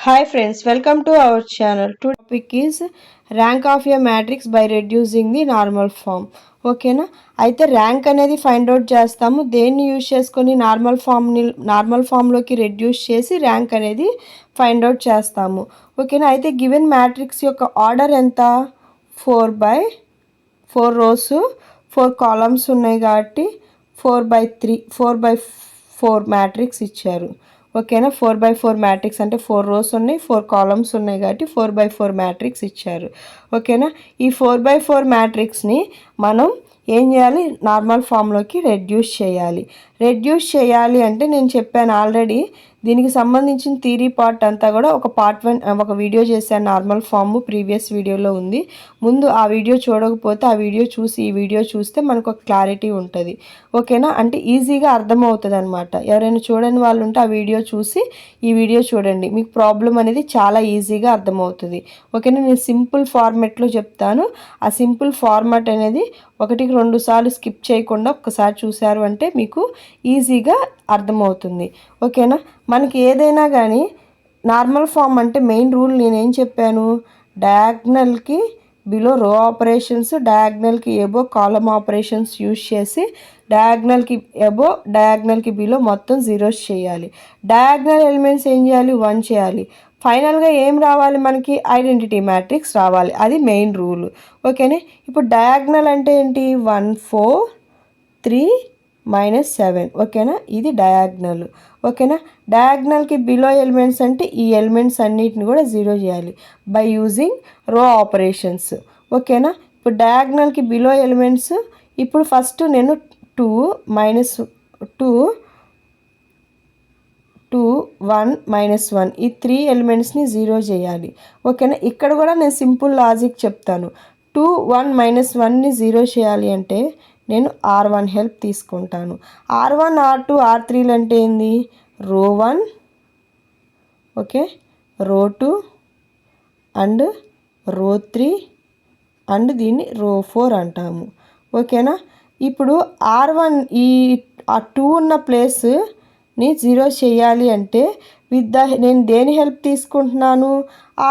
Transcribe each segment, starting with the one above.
Hi friends, welcome to our channel. Today's topic is rank of a matrix by reducing the normal form. ఓకేనా? అయితే rank అనేది find out చేస్తాము. దేన్ని use చేసుకొని normal ఫామ్లోకి reduce చేసి rank అనేది find out చేస్తాము. ఓకేనా? అయితే గివెన్ మ్యాట్రిక్స్ యొక్క ఆర్డర్ ఎంత? 4 రోస్ 4 కాలమ్స్ ఉన్నాయి కాబట్టి 4/4 మ్యాట్రిక్స్ ఇచ్చారు. ఓకేనా? 4/4 మ్యాట్రిక్స్ అంటే 4 రోస్ ఉన్నాయి, 4 కాలమ్స్ ఉన్నాయి కాబట్టి 4/4 మ్యాట్రిక్స్ ఇచ్చారు. ఓకేనా? ఈ 4/4 మ్యాట్రిక్స్ని మనం ఏం చేయాలి? నార్మల్ ఫామ్లోకి రెడ్యూస్ చేయాలి అంటే నేను చెప్పాను ఆల్రెడీ. దీనికి సంబంధించిన థియరీ పార్ట్ అంతా కూడా ఒక వీడియో చేశాను. నార్మల్ ఫామ్ ప్రీవియస్ వీడియోలో ఉంది. ముందు ఆ వీడియో చూడకపోతే ఆ వీడియో చూసి ఈ వీడియో చూస్తే మనకు ఒక క్లారిటీ ఉంటుంది. ఓకేనా? అంటే ఈజీగా అర్థమవుతుంది అనమాట. ఎవరైనా చూడని వాళ్ళు ఉంటే ఆ వీడియో చూసి ఈ వీడియో చూడండి, మీకు ప్రాబ్లం అనేది చాలా ఈజీగా అర్థమవుతుంది. ఓకేనా? నేను సింపుల్ ఫార్మెట్లో చెప్తాను. ఆ సింపుల్ ఫార్మాట్ అనేది 1-2 సార్లు స్కిప్ చేయకుండా ఒక్కసారి చూశారు అంటే మీకు ఈజీగా అర్థమవుతుంది. ఓకేనా? మనకి ఏదైనా కానీ నార్మల్ ఫామ్ అంటే మెయిన్ రూల్ నేనేం చెప్పాను? డయాగ్నల్కి బిలో రో ఆపరేషన్స్, డయాగ్నల్కి ఎబో కాలమ్ ఆపరేషన్స్ యూజ్ చేసి డయాగ్నల్కి ఎబో డయాగ్నల్కి బిలో మొత్తం జీరోస్ చేయాలి. డయాగ్నల్ ఎలిమెంట్స్ ఏం చేయాలి? 1 చేయాలి. ఫైనల్గా ఏం రావాలి? మనకి ఐడెంటిటీ మ్యాట్రిక్స్ రావాలి. అది మెయిన్ రూల్. ఓకేనా? ఇప్పుడు డయాగ్నల్ అంటే ఏంటి? 1 4 3 -7. ఓకేనా? ఇది డయాగ్నల్. ఓకేనా? డయాగ్నల్కి బిలో ఎలిమెంట్స్ అంటే ఈ ఎలిమెంట్స్ అన్నిటిని కూడా జీరో చేయాలి బై యూజింగ్ రో ఆపరేషన్స్. ఓకేనా? ఇప్పుడు డయాగ్నల్కి బిలో ఎలిమెంట్స్ ఇప్పుడు ఫస్ట్ నేను 2 1 -1 ఈ 3 ఎలిమెంట్స్ని జీరో చేయాలి. ఓకేనా? ఇక్కడ కూడా నేను సింపుల్ లాజిక్ చెప్తాను. 2 1 -1ని జీరో చేయాలి అంటే నేను R1 హెల్ప్ తీసుకుంటాను. R1 R2 R3లు అంటే ఏంది? రో 1, ఓకే, రో 2 అండ్ రో 3 అండ్ దీన్ని రో 4 అంటాము. ఓకేనా? ఇప్పుడు R1 ఆ 2 ఉన్న ప్లేస్ని జీరో చేయాలి అంటే నేను దేని హెల్ప్ తీసుకుంటున్నాను?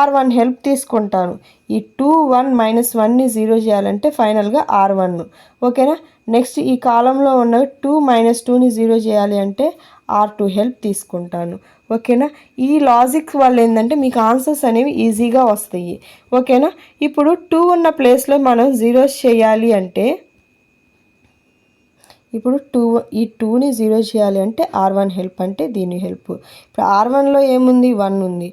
R1 హెల్ప్ తీసుకుంటాను. ఈ 2 1 -1ని జీరో చేయాలంటే ఫైనల్గా R1. ఓకేనా? నెక్స్ట్ ఈ కాలంలో ఉన్న 2 -2ని జీరో చేయాలి అంటే R2 హెల్ప్ తీసుకుంటాను. ఓకేనా? ఈ లాజిక్ వల్ల ఏంటంటే మీకు ఆన్సర్స్ అనేవి ఈజీగా వస్తాయి. ఓకేనా? ఇప్పుడు 2 ఉన్న ప్లేస్లో మనం జీరోస్ చేయాలి అంటే ఇప్పుడు ఈ 2ని జీరో చేయాలి అంటే R1 హెల్ప్ అంటే దీని హెల్ప్. ఇప్పుడు R1లో ఏముంది? 1 ఉంది.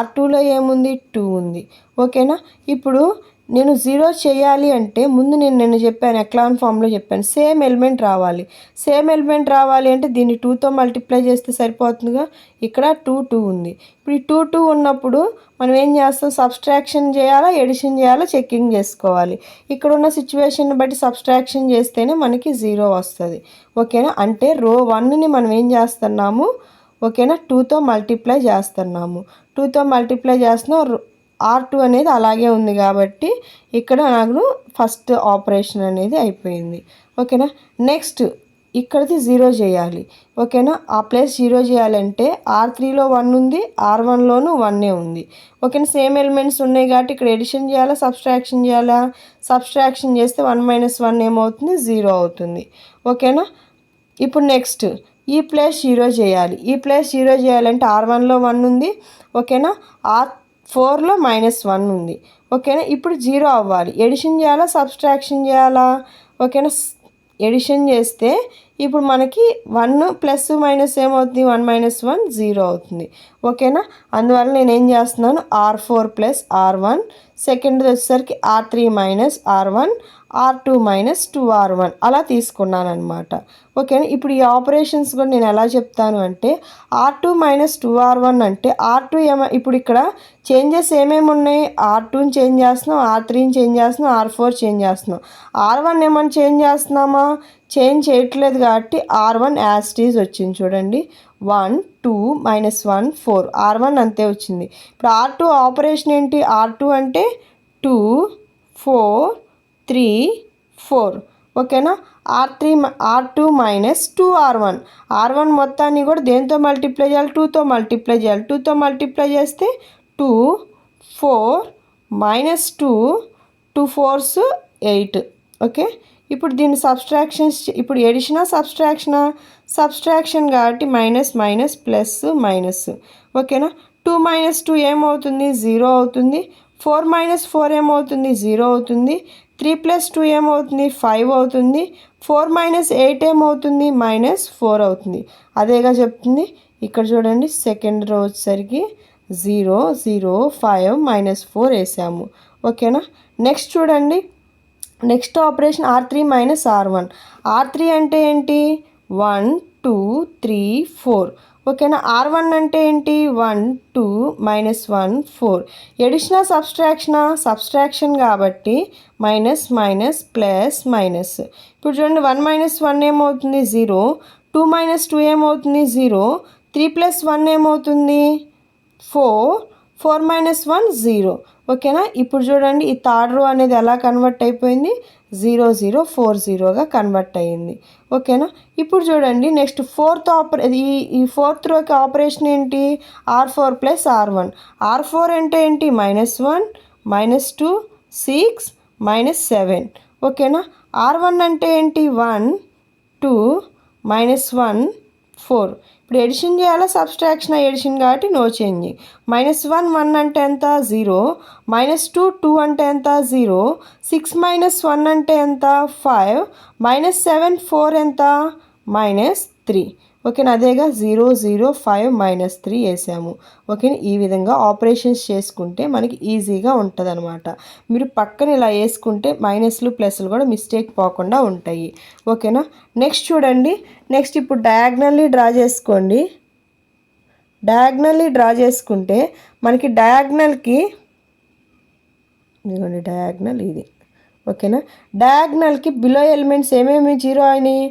R2లో ఏముంది? 2 ఉంది. ఓకేనా? ఇప్పుడు నేను జీరో చేయాలి అంటే ముందు నేను చెప్పాను, ఎక్లాన్ ఫామ్లో చెప్పాను, సేమ్ ఎలిమెంట్ రావాలి అంటే దీన్ని 2తో మల్టిప్లై చేస్తే సరిపోతుందిగా. ఇక్కడ 2 ఉంది. ఇప్పుడు ఈ 2 ఉన్నప్పుడు మనం ఏం చేస్తాం? సబ్స్ట్రాక్షన్ చేయాలా, ఎడిషన్ చేయాలా, చెక్కింగ్ చేసుకోవాలి. ఇక్కడ ఉన్న సిచ్యువేషన్ బట్టి సబ్స్ట్రాక్షన్ చేస్తేనే మనకి 0 వస్తుంది. ఓకేనా? అంటే రో 1ని మనం ఏం చేస్తున్నాము? ఓకేనా? 2తో మల్టిప్లై చేస్తున్నాము. R2 అనేది అలాగే ఉంది కాబట్టి ఇక్కడ నాకు ఫస్ట్ ఆపరేషన్ అనేది అయిపోయింది. ఓకేనా? నెక్స్ట్ ఇక్కడిది జీరో చేయాలి. ఓకేనా? ఆ ప్లేస్ జీరో చేయాలంటే R3లో 1 ఉంది, R1లోనూ 1 ఉంది. ఓకేనా? సేమ్ ఎలిమెంట్స్ ఉన్నాయి కాబట్టి ఇక్కడ ఎడిషన్ చేయాలా, సబ్స్ట్రాక్షన్ చేయాలా? సబ్స్ట్రాక్షన్ చేస్తే 1 -1 ఏమవుతుంది? 0 అవుతుంది. ఓకేనా? ఇప్పుడు నెక్స్ట్ ఈ ప్లేస్ జీరో చేయాలంటే R1లో 1 ఉంది. ఓకేనా? R4లో -1 ఉంది. ఓకేనా? ఇప్పుడు 0 అవ్వాలి. ఎడిషన్ చేయాలా, సబ్స్ట్రాక్షన్ చేయాలా? ఓకేనా? ఎడిషన్ చేస్తే ఇప్పుడు మనకి 1 ప్లస్ మైనస్ ఏమవుతుంది? 1 -1 0 అవుతుంది. ఓకేనా? అందువల్ల నేను ఏం చేస్తున్నాను? R4 + R1, సెకండ్ వచ్చేసరికి R3 - R1, R2 - 2R1 అలా తీసుకున్నాను అనమాట. ఓకేనా? ఇప్పుడు ఈ ఆపరేషన్స్ కూడా నేను ఎలా చెప్తాను అంటే R2 - 2R1 అంటే R2 ఇప్పుడు ఇక్కడ చేంజెస్ ఏమేమి ఉన్నాయి? R2ని చేంజ్ చేస్తున్నాం, R3ని చేంజ్ చేస్తున్నాం, R4 చేంజ్ చేస్తున్నాం. R1 ఏమైనా చేంజ్ చేస్తున్నామా? చేంజ్ చేయట్లేదు కాబట్టి R1 యాజ్ ఇట్ ఈజ్ వచ్చింది. చూడండి, 1 2 -1 4 R1 అంతే వచ్చింది. ఇప్పుడు R2 ఆపరేషన్ ఏంటి? R2 అంటే 2 4 3 4. ఓకేనా. R2 minus 2R1. R1 మొత్తాన్ని కూడా దేంతో మల్టిప్లై చేయాలి, 2తో మల్టిప్లై చేయాలి. 2తో మల్టిప్లై చేస్తే 2 4 మైనస్ 2 2 4s 8. ఓకే. ఇప్పుడు దీన్ని సబ్స్ట్రాక్షన్స్, ఇప్పుడు ఎడిషనా సబ్స్ట్రాక్షనా, సబ్స్ట్రాక్షన్ కాబట్టి మైనస్ మైనస్ ప్లస్ మైనస్. ఓకేనా. 2 మైనస్ 2 ఏమవుతుంది, 0 అవుతుంది. 4 మైనస్ 4 ఏమవుతుంది, 0 అవుతుంది. 3 ప్లస్ 2 ఏమవుతుంది, 5 అవుతుంది. 4 మైనస్ 8 ఏమవుతుంది, -4 అవుతుంది. అదేగా చెప్తుంది. ఇక్కడ చూడండి సెకండ్ రో వచ్చేసరికి 0 0 5 -4 వేసాము. ఓకేనా. నెక్స్ట్ చూడండి, next operation R3 minus R1. R3 అంటే ఏంటి, 1 2 3 4. ఓకేనా. R1 అంటే ఏంటి, 1 2 -1 4. ఎడిషనా సబ్స్ట్రాక్షనా, సబ్స్ట్రాక్షన్ కాబట్టి మైనస్ మైనస్ ప్లస్ మైనస్. ఇప్పుడు చూడండి 1 మైనస్ 1 ఏమవుతుంది, 0. 2 మైనస్ 2 ఏమవుతుంది, 0. 3 ప్లస్ 1 ఏమవుతుంది, 4. 4 మైనస్ 1 0. ఓకేనా. ఇప్పుడు చూడండి ఈ థర్డ్ రో అనేది ఎలా కన్వర్ట్ అయిపోయింది, 0 0 4 0గా కన్వర్ట్ అయ్యింది. ఓకేనా. ఇప్పుడు చూడండి నెక్స్ట్ ఈ ఫోర్త్ రోకి ఆపరేషన్ ఏంటి, R4 ప్లస్ R1. R4 అంటే ఏంటి, -1 -2 6 -7. ఓకేనా. R1 అంటే ఏంటి, 1 2 -1 4. ఇప్పుడు ఎడిషన్ చేయాలా సబ్స్ట్రాక్షన్, ఎడిషన్ కాబట్టి నో చేంజ్. -1 1 అంటే ఎంత, 0. -2 2 అంటే ఎంత, 0. 6 -1 అంటే ఎంత, 5. -7 4 ఎంత, -3. ఓకేనా. అదేగా 0 0 5 -3 వేసాము. ఓకేనా. ఈ విధంగా ఆపరేషన్స్ చేసుకుంటే మనకి ఈజీగా ఉంటుంది అనమాట. మీరు పక్కన ఇలా వేసుకుంటే మైనస్లు ప్లస్లు కూడా మిస్టేక్ పోకుండా ఉంటాయి. ఓకేనా. నెక్స్ట్ చూడండి, నెక్స్ట్ ఇప్పుడు డయాగ్నల్లీ డ్రా చేసుకోండి. డయాగ్నల్లీ డ్రా చేసుకుంటే మనకి డయాగ్నల్కి ఇదిగోండి డయాగ్నల్ ఇది. ఓకేనా. డయాగ్నల్కి బిలో ఎలిమెంట్స్ ఏమేమి జీరో అయినాయి,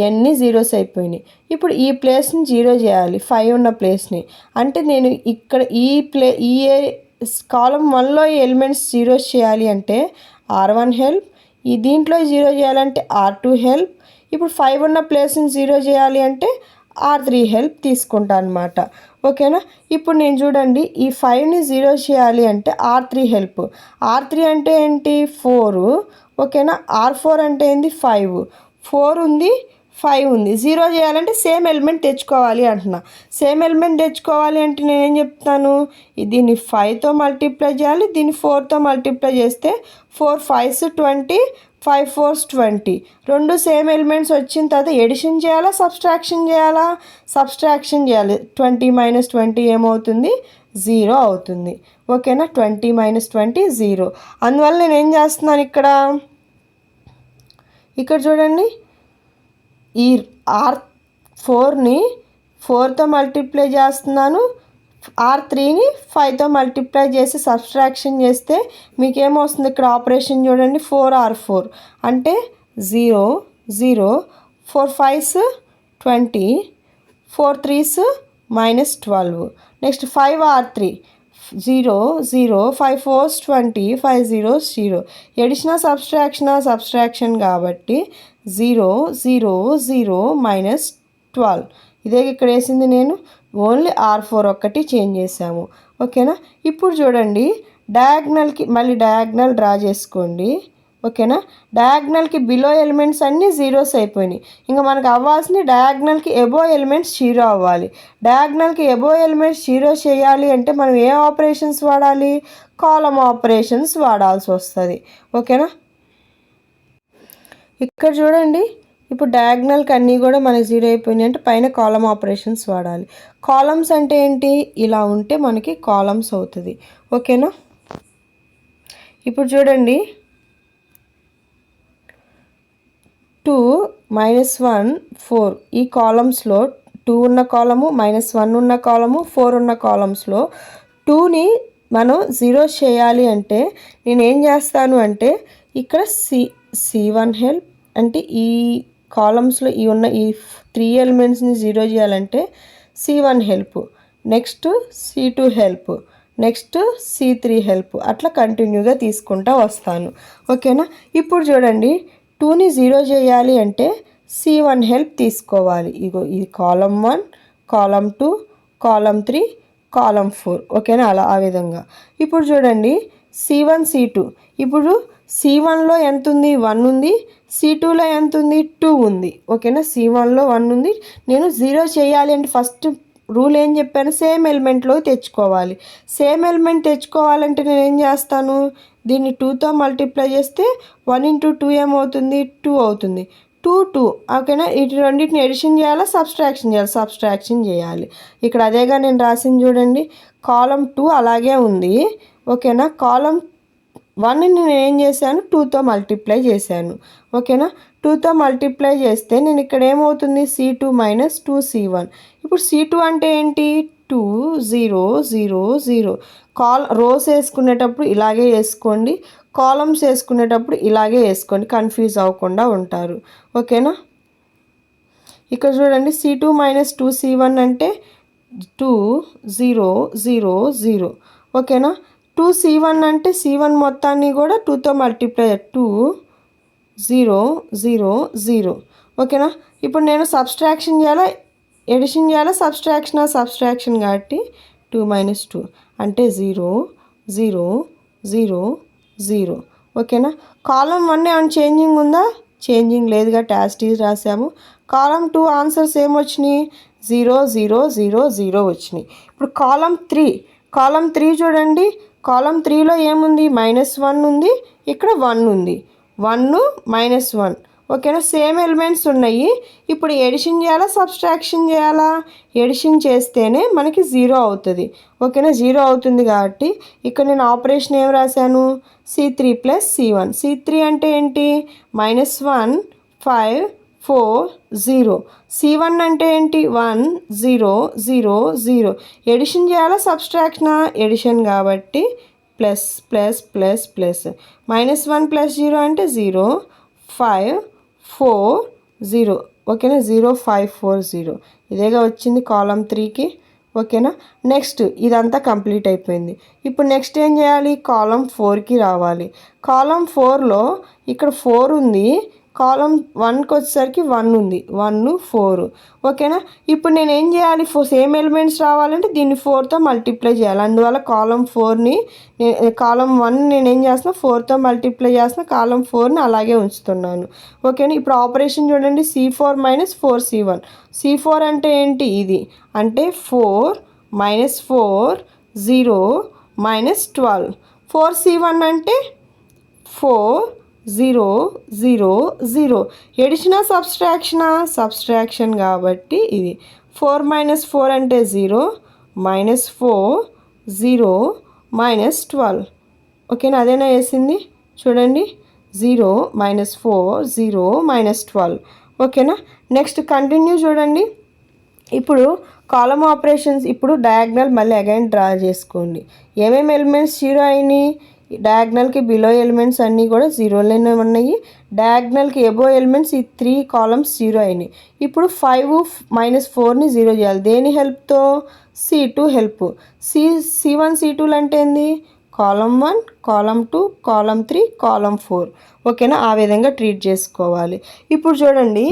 ఎన్ని జీరోస్ అయిపోయినాయి. ఇప్పుడు ఈ ప్లేస్ని జీరో చేయాలి, 5 ఉన్న ప్లేస్ని. అంటే నేను ఇక్కడ ఈ కాలం 1లో ఈ ఎలిమెంట్స్ జీరోస్ చేయాలి అంటే R1 హెల్ప్, ఈ దీంట్లో జీరో చేయాలంటే R2 హెల్ప్. ఇప్పుడు 5 ఉన్న ప్లేస్ని జీరో చేయాలి అంటే R3 హెల్ప్ తీసుకుంటా అనమాట. ఓకేనా. ఇప్పుడు నేను చూడండి ఈ 5ని జీరో చేయాలి అంటే R3 హెల్ప్. R3 అంటే ఏంటి, 4. ఓకేనా. R4 అంటే ఏంటి, 5. 4 ఉంది, 5 ఉంది. జీరో చేయాలంటే సేమ్ ఎలిమెంట్ తెచ్చుకోవాలి అంటున్నా. సేమ్ ఎలిమెంట్ తెచ్చుకోవాలి అంటే నేనేం చెప్తాను, దీన్ని 5తో మల్టిప్లై చేయాలి, దీన్ని 4తో మల్టిప్లై చేస్తే 4 5s 20 5 4s 20. రెండు సేమ్ ఎలిమెంట్స్ వచ్చిన తర్వాత ఎడిషన్ చేయాలా సబ్స్ట్రాక్షన్ చేయాలా, సబ్స్ట్రాక్షన్ చేయాలి. 20 - 20 ఏమవుతుంది, 0 అవుతుంది. ఓకేనా. 20 - 20 0. అందువల్ల నేను ఏం చేస్తున్నాను ఇక్కడ చూడండి ఈ R4ని 4తో మల్టిప్లై చేస్తున్నాను, R3ని 5తో మల్టిప్లై చేసి సబ్స్ట్రాక్షన్ చేస్తే మీకేమొస్తుంది, ఇక్కడ ఆపరేషన్ చూడండి 4R4 అంటే 0 0. 4 5s 20, 4 3s -12. Next 5R3 0 0 5 4s 20 5 0s 0. ఎడిషనా సబ్స్ట్రాక్షనా, subtraction కాబట్టి 0 0 0 -12. ఇదే ఇక్కడ వేసింది నేను, ఓన్లీ R4 ఒక్కటి చేంజ్ చేసాము. ఓకేనా. ఇప్పుడు చూడండి డయాగ్నల్కి మళ్ళీ డయాగ్నల్ డ్రా చేసుకోండి. ఓకేనా. డయాగ్నల్కి బిలో ఎలిమెంట్స్ అన్నీ జీరోస్ అయిపోయినాయి. ఇంకా మనకు అవ్వాల్సింది డయాగ్నల్కి ఎబో ఎలిమెంట్స్ జీరో అవ్వాలి. డయాగ్నల్కి ఎబో ఎలిమెంట్స్ జీరో చేయాలి అంటే మనం ఏ ఆపరేషన్స్ వాడాలి, కాలమ్ ఆపరేషన్స్ వాడాల్సి వస్తుంది. ఓకేనా. ఇక్కడ చూడండి ఇప్పుడు డయాగ్నల్కి అన్నీ కూడా మనకి జీరో అయిపోయినాయి అంటే పైన కాలమ్ ఆపరేషన్స్ వాడాలి. కాలమ్స్ అంటే ఏంటి, ఇలా ఉంటే మనకి కాలమ్స్ అవుతుంది. ఓకేనా. ఇప్పుడు చూడండి 2 -1 4 ఈ కాలమ్స్లో 2 ఉన్న కాలము, -1 ఉన్న కాలము, 4 ఉన్న కాలమ్స్లో 2ని మనం జీరో చేయాలి అంటే నేను ఏం చేస్తాను అంటే ఇక్కడ C1 హెల్ప్ అంటే ఈ కాలమ్స్లో ఈ 3 ఎలిమెంట్స్ని జీరో చేయాలంటే C1 help, next C2 help, next C3 help, అట్లా కంటిన్యూగా తీసుకుంటూ వస్తాను. ఓకేనా. ఇప్పుడు చూడండి 2ని 0 చేయాలి అంటే C1 హెల్ప్ తీసుకోవాలి. ఇగో ఇది కాలమ్ 1, కాలమ్ 2, కాలమ్ 3, కాలమ్ 4. ఓకేనా, అలా ఆ విధంగా. ఇప్పుడు చూడండి C1 C2. ఇప్పుడు C1లో ఎంత ఉంది? 1 ఉంది. C2లో ఎంత ఉంది? 2 ఉంది. ఓకేనా, C1లో 1 ఉంది. నేను 0 చేయాలి అంటే ఫస్ట్ రూల్ ఏం చెప్పాను? సేమ్ ఎలిమెంట్లో తెచ్చుకోవాలి. సేమ్ ఎలిమెంట్ తెచ్చుకోవాలంటే నేను ఏం చేస్తాను? దీన్ని 2తో మల్టిప్లై చేస్తే 1 × 2 ఏమవుతుంది? 2 అవుతుంది. 2 2. ఓకేనా, ఇటు రెండింటిని ఎడిషన్ చేయాలా, సబ్స్ట్రాక్షన్ చేయాలి? సబ్స్ట్రాక్షన్ చేయాలి. ఇక్కడ అదేగా నేను రాసింది చూడండి. కాలమ్ 2 అలాగే ఉంది. ఓకేనా, కాలమ్ 1ని నేను ఏం చేశాను? 2తో మల్టిప్లై చేశాను. ఓకేనా, 2తో మల్టిప్లై చేస్తే నేను ఇక్కడ ఏమవుతుంది? C2 - 2C1. ఇప్పుడు C2 అంటే ఏంటి? 2 0 0 0. రోస్ వేసుకునేటప్పుడు ఇలాగే వేసుకోండి, కాలమ్స్ వేసుకునేటప్పుడు ఇలాగే వేసుకోండి, కన్ఫ్యూజ్ అవ్వకుండా ఉంటారు. ఓకేనా, ఇక్కడ చూడండి C2 - 2C1 అంటే 2 0 0 0. ఓకేనా, 2C1 అంటే C1 మొత్తాన్ని కూడా 2తో మల్టిప్లై 2 0 0 0. ఓకేనా, ఇప్పుడు నేను సబ్స్ట్రాక్షన్ చేయాలా, ఎడిషన్ చేయాలా, సబ్స్ట్రాక్షన్ కాబట్టి 2 - 2 అంటే 0 0 0 0. ఓకేనా, కాలమ్ 1 ఏమైనా చేంజింగ్ ఉందా? చేంజింగ్ లేదుగా, యాజ్ ఇట్ ఈజ్ రాసాము. కాలమ్ 2 ఆన్సర్స్ ఏమొచ్చినాయి? 0 0 0 0 వచ్చినాయి. ఇప్పుడు కాలమ్ 3 చూడండి. కాలమ్ 3లో ఏముంది? -1 ఉంది, ఇక్కడ 1 ఉంది. 1 -1. ఓకేనా, సేమ్ ఎలిమెంట్స్ ఉన్నాయి. ఇప్పుడు ఎడిషన్ చేయాలా, సబ్స్ట్రాక్షన్ చేయాలా? ఎడిషన్ చేస్తేనే మనకి 0 అవుతుంది. ఓకేనా, 0 అవుతుంది కాబట్టి ఇక్కడ నేను ఆపరేషన్ ఏం రాశాను? C3 + C1. C3 అంటే ఏంటి? -1 5 4 0. C1 అంటే ఏంటి? 1 0 0 0. ఎడిషన్ చేయాలా, సబ్స్ట్రాక్షనా? ఎడిషన్ కాబట్టి ప్లస్ ప్లస్ ప్లస్ ప్లస్. -1 + 0 అంటే 0 5 4 0. ఓకేనా, 0 5 4 0. ఇదేగా వచ్చింది కాలమ్ 3కి. ఓకేనా, నెక్స్ట్ ఇదంతా కంప్లీట్ అయిపోయింది. ఇప్పుడు నెక్స్ట్ ఏం చేయాలి? కాలమ్ 4కి రావాలి. కాలమ్ 4లో ఇక్కడ 4 ఉంది. కాలమ్ 1కి వచ్చేసరికి 1 ఉంది. 1 4. ఓకేనా, ఇప్పుడు నేను ఏం చేయాలి? సేమ్ ఎలిమెంట్స్ రావాలంటే దీన్ని 4తో మల్టిప్లై చేయాలి. అందువల్ల కాలమ్ 1 నేను ఏం చేస్తున్నా? 4తో మల్టిప్లై చేస్తున్నా. కాలమ్ 4ని అలాగే ఉంచుతున్నాను. ఓకేనా, ఇప్పుడు ఆపరేషన్ చూడండి. C4 - 4C1. C4 అంటే ఏంటి? ఇది అంటే 4 - 4 0 -12. 4C1 అంటే 4 0 0 0. ఎడిషనా, సబ్స్ట్రాక్షన్ కాబట్టి ఇది 4 - 4 అంటే 0 -4 0 -12. ఓకేనా, అదేనా వేసింది చూడండి. 0 -4 0 -12. ఓకేనా, నెక్స్ట్ కంటిన్యూ చూడండి. ఇప్పుడు కాలమ్ ఆపరేషన్స్, ఇప్పుడు డయాగ్నల్ మళ్ళీ అగైన్ డ్రా చేసుకోండి. ఏమేమి ఎలిమెంట్స్ 0 అయినాయి? డయాగ్నల్కి బిలో ఎలిమెంట్స్ అన్నీ కూడా 0లోనే ఉన్నాయి. డయాగ్నల్కి ఎబో ఎలిమెంట్స్ ఈ 3 కాలమ్స్ 0 అయినాయి. ఇప్పుడు 5 - 4ని 0 చేయాలి. దేని హెల్ప్తో? C2 help. C1 C2లు అంటే ఏంది? Column 1 column 2 column 3 column 4. ఓకేనా, ఆ విధంగా ట్రీట్ చేసుకోవాలి. ఇప్పుడు చూడండి,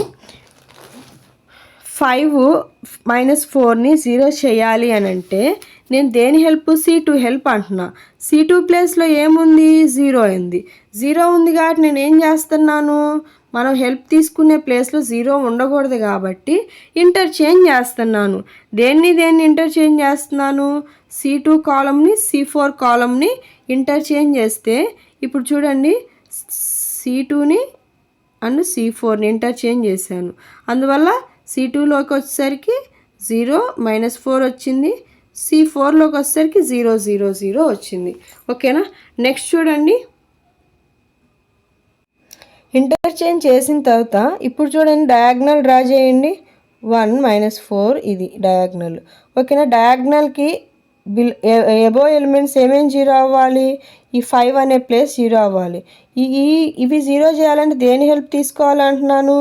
5 - 4ని 0 చేయాలి అని అంటే నేను దేని హెల్ప్? C2 హెల్ప్ అంటున్నా. C2 ప్లేస్లో ఏముంది? 0 ఉంది. 0 ఉంది కాబట్టి నేను ఏం చేస్తున్నాను? మనం హెల్ప్ తీసుకునే ప్లేస్లో 0 ఉండకూడదు కాబట్టి ఇంటర్చేంజ్ చేస్తున్నాను. దేన్ని ఇంటర్చేంజ్ చేస్తున్నాను? C2 కాలమ్ని C4 కాలమ్ని ఇంటర్చేంజ్ చేస్తే ఇప్పుడు చూడండి, C2ని అండ్ C4ని ఇంటర్చేంజ్ చేశాను. అందువల్ల C2లోకి వచ్చేసరికి 0 -4 వచ్చింది. C4లోకి వచ్చేసరికి 0 0 0 వచ్చింది. ఓకేనా, నెక్స్ట్ చూడండి. ఇంటర్చేంజ్ చేసిన తర్వాత ఇప్పుడు చూడండి, డయాగ్నల్ డ్రా చేయండి. 1 - 4 ఇది డయాగ్నల్. ఓకేనా, డయాగ్నల్కి ఎబో ఎలిమెంట్స్ ఏమేమి 0 అవ్వాలి? ఈ 5 అనే ప్లేస్ 0 అవ్వాలి. ఇవి 0 చేయాలంటే దేని హెల్ప్ తీసుకోవాలంటున్నాను?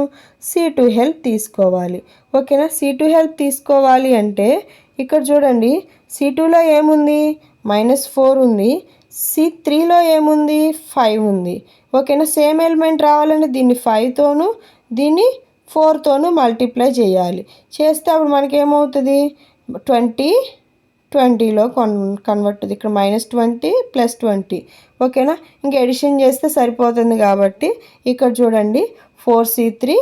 C2 హెల్ప్ తీసుకోవాలి. ఓకేనా, C2 హెల్ప్ తీసుకోవాలి అంటే ఇక్కడ చూడండి, C2లో ఏముంది? -4 ఉంది. C3లో ఏముంది 5 ఉంది. ఓకేనా, సేమ్ ఎలిమెంట్ రావాలంటే దీన్ని 5తోనూ దీన్ని 4తోనూ మల్టిప్లై చేయాలి. చేస్తే అప్పుడు మనకి ఏమవుతుంది 20 20లో కన్వర్ట్ అవుతుంది. ఇక్కడ -20 +20. ఓకేనా, ఇంకా ఎడిషన్ చేస్తే సరిపోతుంది కాబట్టి ఇక్కడ చూడండి 4C3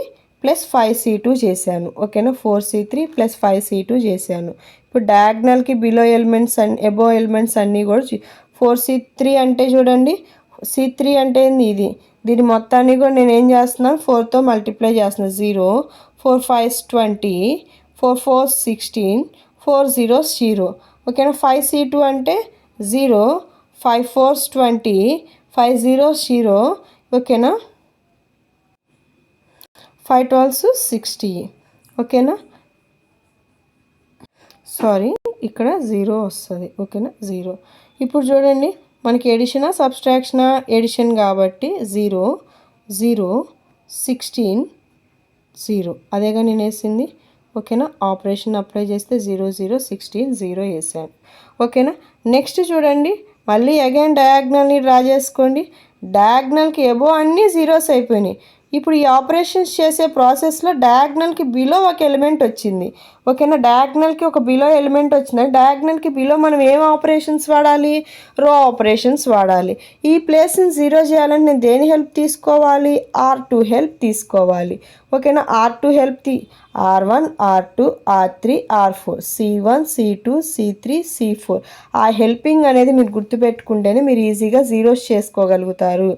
+ 5C2 చేశాను. ఓకేనా, 4C3 + 5C2 చేశాను. ఇప్పుడు డయాగ్నల్కి బిలో ఎలిమెంట్స్ ఎబో ఎలిమెంట్స్ అన్నీ కూడా 4C3 అంటే చూడండి, C3 అంటే ఇది, దీని మొత్తాన్ని కూడా నేను ఏం చేస్తున్నాను 4తో మల్టిప్లై చేస్తున్నాను. 0 4 5 20 4 4 16 4 0 0. ఓకేనా, 5C2 అంటే 0 5 4 20 5 0 0. ఓకేనా, 5 12 60. ఓకేనా, సారీ ఇక్కడ 0 వస్తుంది. ఓకేనా, 0. ఇప్పుడు చూడండి మనకి ఎడిషనా సబ్స్ట్రాక్షనా, ఎడిషన్ కాబట్టి 0 0 16 0 అదేగా నేను వేసింది. ఓకేనా, ఆపరేషన్ అప్లై చేస్తే 0 0 16 0 వేసాను. ఓకేనా, నెక్స్ట్ చూడండి మళ్ళీ అగైన్ డయాగ్నల్ని డ్రా చేసుకోండి. డయాగ్నల్కి ఎబో అన్నీ జీరోస్ అయిపోయినాయి. ఇప్పుడు ఈ ఆపరేషన్స్ చేసే ప్రాసెస్లో డయాగ్నల్కి బిలో ఒక ఎలిమెంట్ వచ్చింది. ఓకేనా, డయాగ్నల్కి ఒక బిలో ఎలిమెంట్ వచ్చింది. డయాగ్నల్కి బిలో మనం ఏం ఆపరేషన్స్ వాడాలి, రో ఆపరేషన్స్ వాడాలి. ఈ ప్లేస్ని 0 చేయాలని నేను దేని హెల్ప్ తీసుకోవాలి, R2 హెల్ప్ తీసుకోవాలి. ఓకేనా, R2 help R1 R2 R3 R4 C1 C2 C3 C4. ఆ హెల్పింగ్ అనేది మీరు గుర్తుపెట్టుకుంటేనే మీరు ఈజీగా జీరోస్ చేసుకోగలుగుతారు.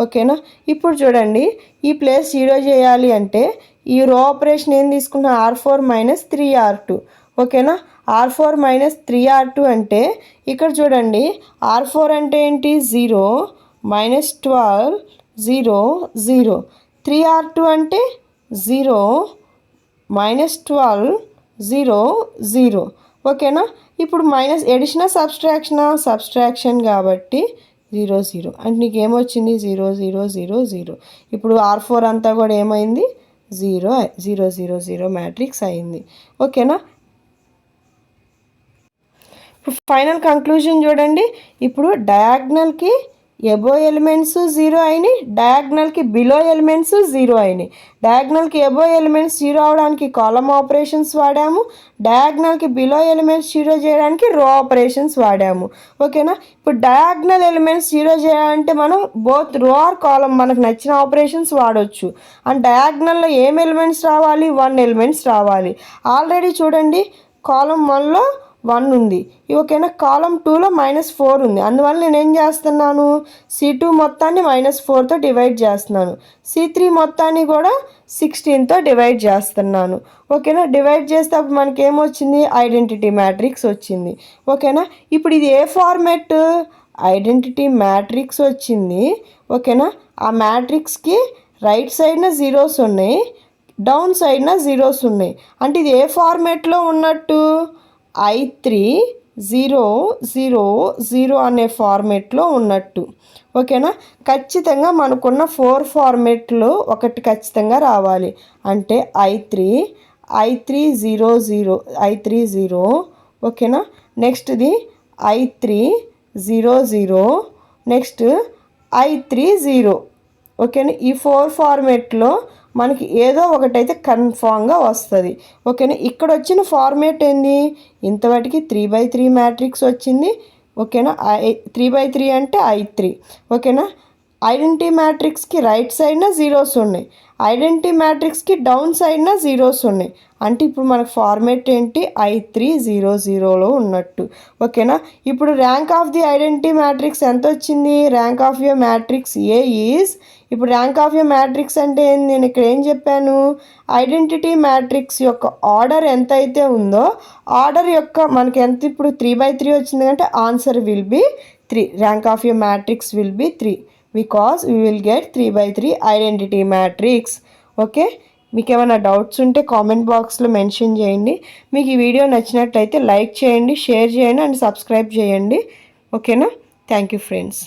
ఓకేనా, ఇప్పుడు చూడండి ఈ ప్లేస్ 0 చేయాలి అంటే ఈ రో ఆపరేషన్ ఏం తీసుకున్నా R4 - 3R2. ఓకేనా, R4 - 3R2 అంటే ఇక్కడ చూడండి R4 అంటే ఏంటి 0 -12 0 0. 3R2 అంటే 0 -12 0 0. ఓకేనా, ఇప్పుడు ఎడిషనా సబ్స్ట్రాక్షన్ కాబట్టి 0 0 అంటే నీకు ఏమొచ్చింది 0 0 0 0. ఇప్పుడు R4 అంతా కూడా ఏమైంది 0 0 0 0 మ్యాట్రిక్స్ అయింది. ఓకేనా, ఇప్పుడు ఫైనల్ కంక్లూజన్ చూడండి. ఇప్పుడు డయాగ్నల్కి ఎబో ఎలిమెంట్స్ 0 అయినాయి, డయాగ్నల్కి బిలో ఎలిమెంట్స్ 0 అయినాయి. డయాగ్నల్కి ఎబో ఎలిమెంట్స్ 0 అవడానికి కాలమ్ ఆపరేషన్స్ వాడాము, డయాగ్నల్కి బిలో ఎలిమెంట్స్ 0 చేయడానికి రో ఆపరేషన్స్ వాడాము. ఓకేనా, ఇప్పుడు డయాగ్నల్ ఎలిమెంట్స్ 0 చేయాలంటే మనం బోత్ రో ఆర్ కాలమ్ మనకు నచ్చిన ఆపరేషన్స్ వాడవచ్చు. అండ్ డయాగ్నల్లో ఏం ఎలిమెంట్స్ రావాలి, 1 ఎలిమెంట్స్ రావాలి. ఆల్రెడీ చూడండి కాలమ్ 1లో 1 ఉంది. ఓకేనా, కాలమ్ 2లో -4 ఉంది. అందువల్ల నేను ఏం చేస్తున్నాను C2 మొత్తాన్ని -4తో డివైడ్ చేస్తున్నాను, C3 మొత్తాన్ని కూడా 16తో డివైడ్ చేస్తున్నాను. ఓకేనా, డివైడ్ చేస్తే అప్పుడు మనకి ఏమొచ్చింది ఐడెంటిటీ మ్యాట్రిక్స్ వచ్చింది. ఓకేనా, ఇప్పుడు ఇది ఏ ఫార్మెట్, ఐడెంటిటీ మ్యాట్రిక్స్ వచ్చింది. ఓకేనా, ఆ మ్యాట్రిక్స్కి రైట్ సైడ్న జీరోస్ ఉన్నాయి, డౌన్ సైడ్న జీరోస్ ఉన్నాయి. అంటే ఇది ఏ ఫార్మెట్లో ఉన్నట్టు I3 0 0 0 అనే ఫార్మెట్లో ఉన్నట్టు. ఓకేనా, ఖచ్చితంగా మనకున్న 4 ఫార్మెట్లో ఒకటి ఖచ్చితంగా రావాలి. అంటే I3 0 0 I3 0. ఓకేనా, నెక్స్ట్ది I3 0 0, నెక్స్ట్ I3 0. ఓకేనా, ఈ 4 ఫార్మెట్లో మనకి ఏదో ఒకటైతే కన్ఫామ్గా వస్తుంది. ఓకేనా, ఇక్కడ వచ్చిన ఫార్మేట్ ఏంది, ఇంతవాటికి 3/3 మ్యాట్రిక్స్ వచ్చింది. ఓకేనా, 3/3 అంటే I3. ఓకేనా, ఐడెంటిటీ మ్యాట్రిక్స్కి రైట్ సైడ్న జీరోస్ ఉన్నాయి, ఐడెంటిటీ మ్యాట్రిక్స్కి డౌన్ సైడ్న జీరోస్ ఉన్నాయి. అంటే ఇప్పుడు మనకు ఫార్మేట్ ఏంటి I3 0 0లో ఉన్నట్టు. ఓకేనా, ఇప్పుడు rank of the identity matrix ఎంత వచ్చింది, rank of your matrix A is. ఇప్పుడు ర్యాంక్ ఆఫ్ యువర్ మ్యాట్రిక్స్ అంటే నేను ఇక్కడ ఏం చెప్పాను, ఐడెంటిటీ మ్యాట్రిక్స్ యొక్క ఆర్డర్ ఎంత అయితే ఉందో ఆర్డర్ యొక్క మనకి ఎంత ఇప్పుడు 3/3 వచ్చింది అంటే answer will be 3. Rank of your matrix will be 3 because we will get 3/3 identity matrix. Okay, మీకు ఏమైనా డౌట్స్ ఉంటే కామెంట్ బాక్స్లో మెన్షన్ చేయండి. మీకు ఈ వీడియో నచ్చినట్లయితే లైక్ చేయండి, షేర్ చేయండి అండ్ సబ్స్క్రైబ్ చేయండి. ఓకేనా, థ్యాంక్ యూ ఫ్రెండ్స్.